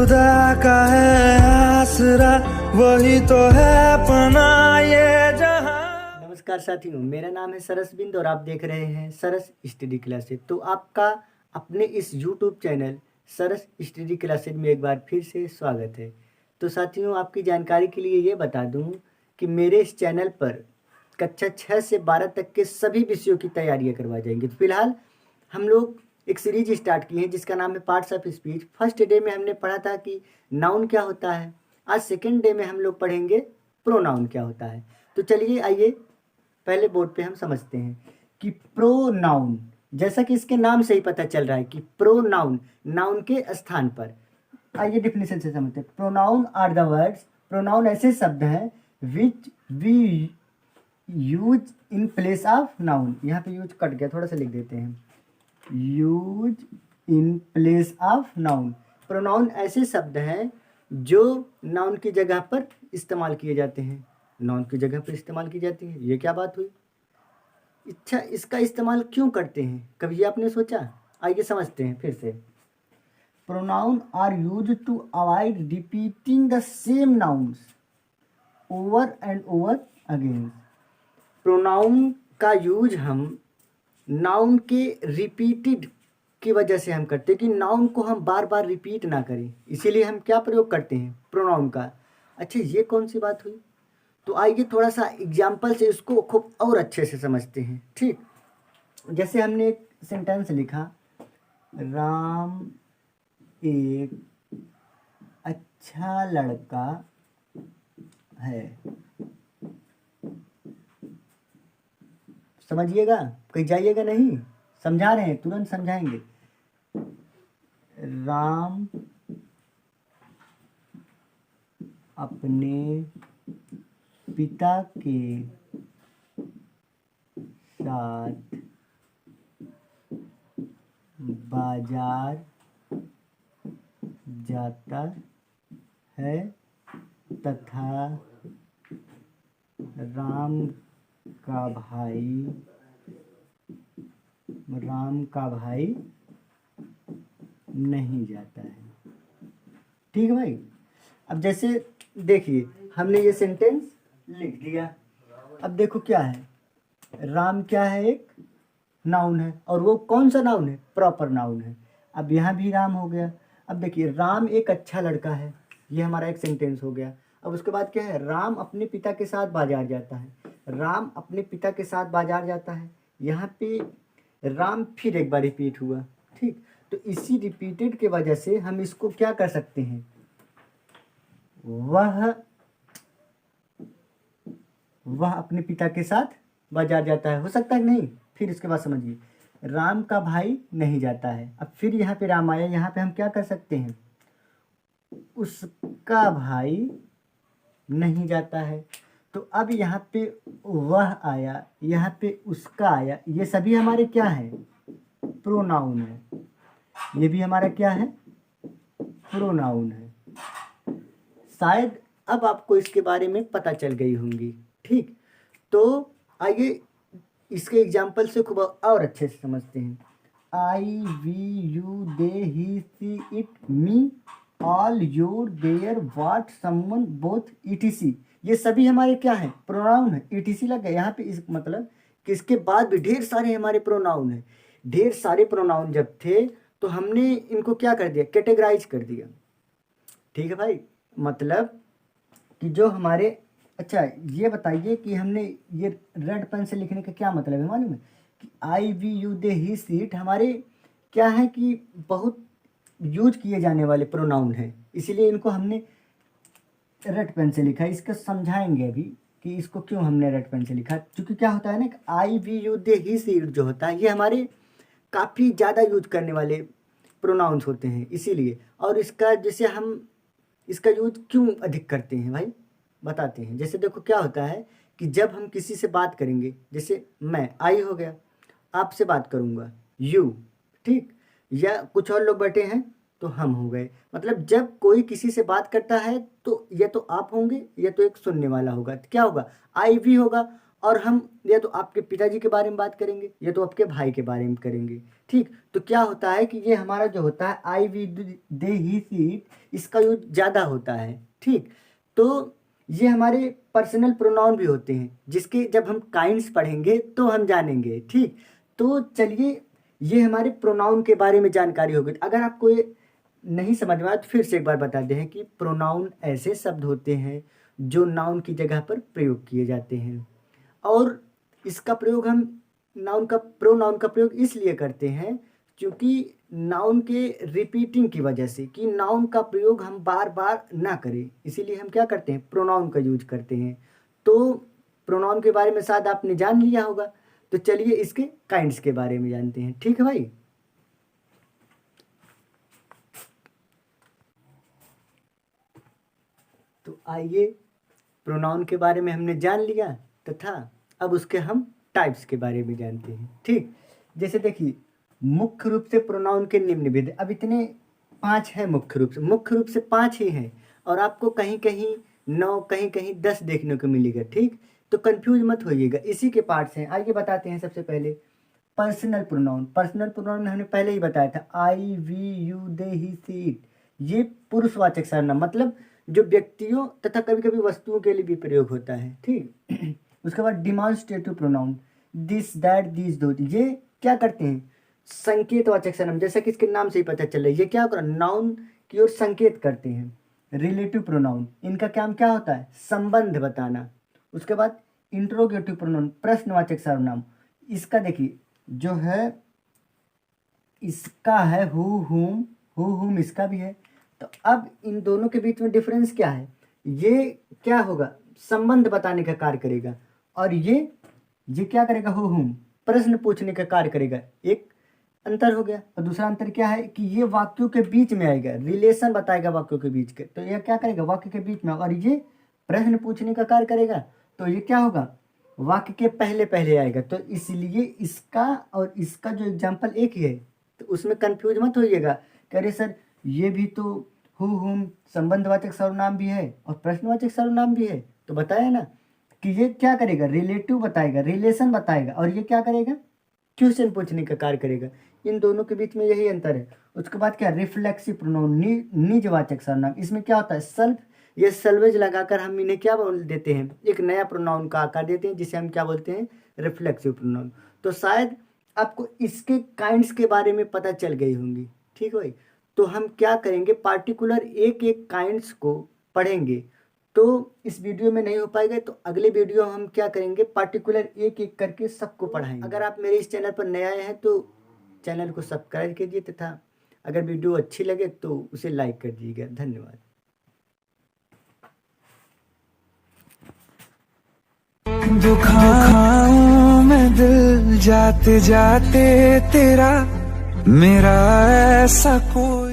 खुदा का है आसरा, वही तो है पना ये जहां। नमस्कार साथियों, मेरा नाम है सरस बिंद और आप देख रहे हैं सरस स्टडी क्लासेज। तो आपका अपने इस YouTube चैनल सरस स्टडी क्लासेज में एक बार फिर से स्वागत है। तो साथियों, आपकी जानकारी के लिए ये बता दूं कि मेरे इस चैनल पर कक्षा 6 से 12 तक के सभी विषयों की तैयारियां करवाई जाएंगी। तो फिलहाल हम लोग एक सीरीज स्टार्ट की है जिसका नाम है parts of speech. First day में हमने पढ़ा था कि नाउन क्या होता है। आज सेकेंड डे में हम लोग पढ़ेंगे प्रोनाउन क्या होता है। तो चलिए आइए पहले बोर्ड पे हम समझते हैं कि प्रोनाउन, जैसा कि इसके नाम से ही पता चल रहा है कि प्रोनाउन नाउन के स्थान पर। आइए डिफिनेशन से समझते हैं। Pronoun are the words, pronoun ऐसे शब्द हैं which we use in place of noun. यहाँ पे यूज कट गया, थोड़ा सा लिख देते हैं, use in place of noun. Pronoun ऐसे शब्द हैं जो नाउन की जगह पर इस्तेमाल किए जाते हैं। नाउन की जगह पर इस्तेमाल की जाती है, ये क्या बात हुई। अच्छा, इसका इस्तेमाल क्यों करते हैं, कभी आपने सोचा? आइए समझते हैं फिर से। Pronoun are use to avoid repeating the same nouns over and over again. Pronoun का यूज हम नाउन के रिपीटेड की वजह से हम करते हैं कि नाउन को हम बार बार रिपीट ना करें, इसीलिए हम क्या प्रयोग करते हैं, प्रोनाउन का। अच्छा, ये कौन सी बात हुई। तो आइए थोड़ा सा एग्जाम्पल से इसको खूब और अच्छे से समझते हैं। ठीक, जैसे हमने एक सेंटेंस लिखा, राम एक अच्छा लड़का है। समझिएगा, कहीं जाइएगा नहीं, समझा रहे हैं, तुरंत समझाएंगे। राम अपने पिता के साथ बाजार जाता है तथा राम का भाई नहीं जाता है। ठीक है भाई। अब जैसे देखिए, हमने ये सेंटेंस लिख दिया। अब देखो क्या है, राम क्या है, एक नाउन है, और वो कौन सा नाउन है, प्रॉपर नाउन है। अब यहाँ भी राम हो गया। अब देखिए, राम एक अच्छा लड़का है, ये हमारा एक सेंटेंस हो गया। अब उसके बाद क्या है, राम अपने पिता के साथ बाजार जाता है। राम अपने पिता के साथ बाजार जाता है, यहाँ पे राम फिर एक बार रिपीट हुआ। ठीक, तो इसी रिपीटेड के वजह से हम इसको क्या कर सकते हैं, वह अपने पिता के साथ बाजार जाता है, हो सकता है नहीं। फिर इसके बाद समझिए, राम का भाई नहीं जाता है। अब फिर यहाँ पे राम आया, यहाँ पे हम क्या कर सकते हैं, उसका भाई नहीं जाता है। तो अब यहाँ पे वह आया, यहाँ पे उसका आया, ये सभी हमारे क्या है, प्रोनाउन है। ये भी हमारा क्या है, प्रोनाउन है। शायद अब आपको इसके बारे में पता चल गई होंगी। ठीक, तो आइए इसके एग्जाम्पल से खूब और अच्छे से समझते हैं। I, we, you, they, he, she, it, me, all, your, there, what, someone, both, etc, ये सभी हमारे क्या हैं, प्रोनाउन है। ईटीसी लग गया यहाँ पे, इस मतलब कि इसके बाद भी ढेर सारे हमारे प्रोनाउन हैं। ढेर सारे प्रोनाउन जब थे तो हमने इनको क्या कर दिया, कैटेगराइज कर दिया। ठीक है भाई, मतलब कि जो हमारे, अच्छा ये बताइए कि हमने ये रेड पेन से लिखने का क्या मतलब है, मालूम है कि I, we, you, they, he, she, it हमारे क्या है कि बहुत यूज किए जाने वाले प्रोनाउन हैं, इसीलिए इनको हमने रेड पेन से लिखा। इसको समझाएंगे अभी कि इसको क्यों हमने रेड पेन से लिखा। क्योंकि क्या होता है ना, I, we, you, they, he, she, it जो होता है, ये हमारे काफ़ी ज़्यादा यूज करने वाले प्रोनाउंस होते हैं, इसीलिए। और इसका जैसे हम इसका यूज क्यों अधिक करते हैं भाई, बताते हैं। जैसे देखो क्या होता है कि जब हम किसी से बात करेंगे, जैसे मैं, आई हो गया, आपसे बात करूँगा, यू, ठीक, या कुछ और लोग बैठे हैं तो हम हो गए। मतलब जब कोई किसी से बात करता है तो या तो आप होंगे या तो एक सुनने वाला होगा, तो क्या होगा, आई, वी होगा। और हम या तो आपके पिताजी के बारे में बात करेंगे या तो आपके भाई के बारे में करेंगे। ठीक, तो क्या होता है कि ये हमारा जो होता है I we they he she it, इसका यूज ज़्यादा होता है। ठीक, तो ये हमारे पर्सनल प्रोनाउन भी होते हैं जिसके जब हम काइंड्स पढ़ेंगे तो हम जानेंगे। ठीक, तो चलिए ये हमारे प्रोनाउन के बारे में जानकारी होगी। अगर आपको ये नहीं समझ में आया तो फिर से एक बार बता दें कि प्रोनाउन ऐसे शब्द होते हैं जो नाउन की जगह पर प्रयोग किए जाते हैं, और इसका प्रयोग हम प्रोनाउन का प्रयोग इसलिए करते हैं क्योंकि नाउन के रिपीटिंग की वजह से, कि नाउन का प्रयोग हम बार बार ना करें, इसीलिए हम क्या करते हैं, प्रोनाउन का यूज करते हैं। तो प्रोनाउन के बारे में शायद आपने जान लिया होगा, तो चलिए इसके काइंड्स के बारे में जानते हैं। ठीक है भाई, तो आइए प्रोनाउन के बारे में हमने जान लिया तथा अब उसके हम टाइप्स के बारे में जानते हैं। ठीक, जैसे देखिए मुख्य रूप से प्रोनाउन के निम्नलिखित, अब इतने 5 हैं मुख्य रूप से 5 ही हैं, और आपको कहीं कहीं 9 कहीं कहीं 10 देखने को मिलेगा। ठीक, तो कंफ्यूज मत होइएगा, इसी के पार्ट्स हैं। आइए बताते हैं। सबसे पहले पर्सनल प्रोनाउन हमने पहले ही बताया था, I we you they he she it, ये पुरुषवाचक सर्वनाम, मतलब जो व्यक्तियों तथा कभी कभी वस्तुओं के लिए भी प्रयोग होता है। ठीक, उसके बाद demonstrative pronoun, this that these दो, ये क्या करते हैं, संकेतवाचक सर्वनाम, जैसा कि इसके नाम से ही पता चल रहा है, ये क्या कर नाउन की ओर संकेत करते हैं। रिलेटिव प्रोनाउन, इनका काम क्या होता है, संबंध बताना। उसके बाद इंट्रोगेटिव प्रोनाउन, प्रश्नवाचक सर्वनाम, इसका देखिए जो है इसका है हु हुम इसका भी है। तो अब इन दोनों के बीच में डिफरेंस क्या है, ये क्या होगा, संबंध बताने का कार्य करेगा, और ये क्या करेगा, हुम प्रश्न पूछने का कार्य करेगा। एक अंतर हो गया। और दूसरा अंतर क्या है कि ये वाक्यों के बीच में आएगा, रिलेशन बताएगा वाक्यों के बीच के, तो ये क्या करेगा, वाक्य के बीच में, और ये प्रश्न पूछने का कार्य करेगा, तो ये क्या होगा, वाक्य के पहले पहले आएगा। तो इसलिए इसका और इसका जो एग्जाम्पल एक ही है, तो उसमें कंफ्यूज मत होइएगा कि अरे सर ये भी तो हुम संबंधवाचक सर्वनाम भी है और प्रश्नवाचक सर्वनाम भी है। तो बताया ना कि ये क्या करेगा, रिलेटिव बताएगा, रिलेशन बताएगा, और ये क्या करेगा, क्वेश्चन पूछने का कार्य करेगा। इन दोनों के बीच में यही अंतर है। उसके बाद क्या, रिफ्लेक्सिव प्रोनाउन, निजवाचक सर्वनाम, इसमें क्या होता है, सेल्फ, ये सेल्वेज लगाकर हम इन्हें क्या बोल देते हैं, एक नया प्रोनाउन का आकार देते हैं, जिसे हम क्या बोलते हैं, रिफ्लेक्सिव प्रोनाउन। तो शायद आपको इसके काइंड्स के बारे में पता चल गई होंगी। ठीक है भाई, तो हम क्या करेंगे, पार्टिकुलर एक एक काइंड्स को पढ़ेंगे। तो इस वीडियो में नहीं हो पाएगा, तो अगले वीडियो हम क्या करेंगे, पार्टिकुलर एक एक करके सबको पढ़ाएंगे। अगर आप मेरे इस चैनल पर नए आए हैं तो चैनल को सब्सक्राइब कीजिए, तथा अगर वीडियो अच्छी लगे तो उसे लाइक कर दीजिएगा। धन्यवाद। दुखाऊं मैं दिल जाते जाते तेरा, मेरा ऐसा कोई